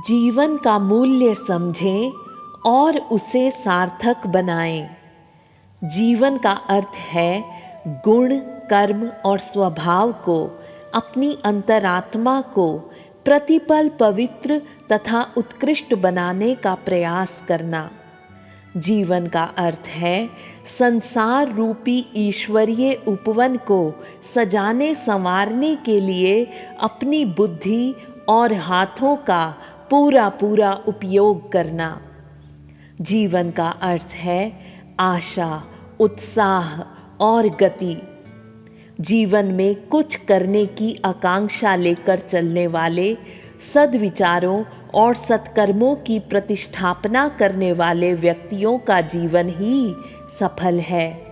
जीवन का मूल्य समझें और उसे सार्थक बनाएं। जीवन का अर्थ है गुण, कर्म और स्वभाव को, अपनी अंतरात्मा को प्रतिपल पवित्र तथा उत्कृष्ट बनाने का प्रयास करना। जीवन का अर्थ है संसार रूपी ईश्वरीय उपवन को सजाने संवारने के लिए अपनी बुद्धि और हाथों का पूरा पूरा उपयोग करना। जीवन का अर्थ है आशा, उत्साह और गति। जीवन में कुछ करने की आकांक्षा लेकर चलने वाले, सद्विचारों और सत्कर्मों की प्रतिष्ठापना करने वाले व्यक्तियों का जीवन ही सफल है।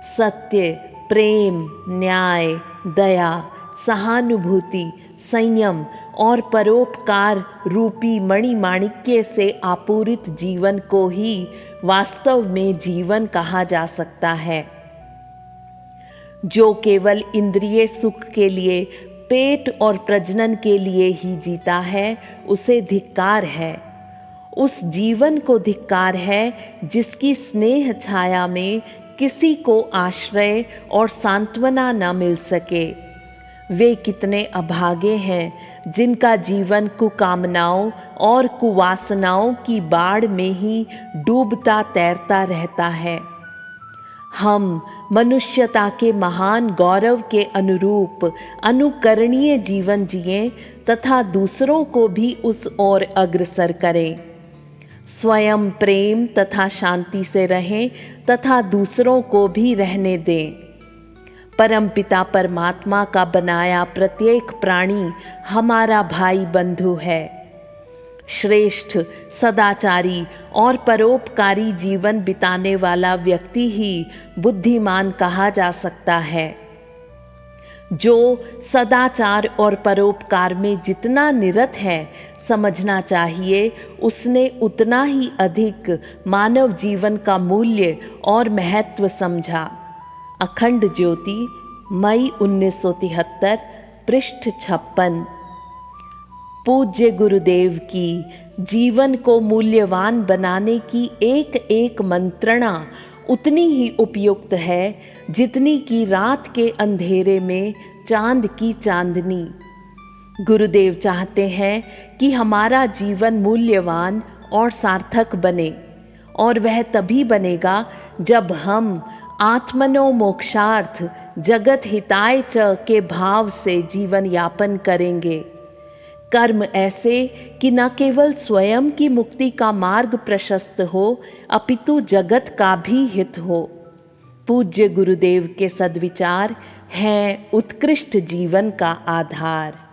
सत्य, प्रेम, न्याय, दया, सहानुभूति, संयम और परोपकार रूपी मणिमाणिक्य से आपूरित जीवन को ही वास्तव में जीवन कहा जा सकता है। जो केवल इंद्रिय सुख के लिए, पेट और प्रजनन के लिए ही जीता है, उसे धिक्कार है। उस जीवन को धिक्कार है जिसकी स्नेह छाया में किसी को आश्रय और सांत्वना न मिल सके। वे कितने अभागे हैं जिनका जीवन कुकामनाओं और कुवासनाओं की बाढ़ में ही डूबता तैरता रहता है। हम मनुष्यता के महान गौरव के अनुरूप अनुकरणीय जीवन जिएं तथा दूसरों को भी उस ओर अग्रसर करें। स्वयं प्रेम तथा शांति से रहें तथा दूसरों को भी रहने दें। परमपिता परमात्मा का बनाया प्रत्येक प्राणी हमारा भाई बंधु है। श्रेष्ठ, सदाचारी और परोपकारी जीवन बिताने वाला व्यक्ति ही बुद्धिमान कहा जा सकता है। जो सदाचार और परोपकार में जितना निरत है, समझना चाहिए उसने उतना ही अधिक मानव जीवन का मूल्य और महत्व समझा। अखंड ज्योति, मई 1973, पृष्ठ 56। पूज्य गुरुदेव की जीवन को मूल्यवान बनाने की एक एक मंत्रणा उतनी ही उपयुक्त है जितनी कि रात के अंधेरे में चांद की चांदनी। गुरुदेव चाहते हैं कि हमारा जीवन मूल्यवान और सार्थक बने, और वह तभी बनेगा जब हम आत्मनो मोक्षार्थ जगत हिताय च के भाव से जीवन यापन करेंगे। कर्म ऐसे कि न केवल स्वयं की मुक्ति का मार्ग प्रशस्त हो, अपितु जगत का भी हित हो। पूज्य गुरुदेव के सद्विचार हैं उत्कृष्ट जीवन का आधार।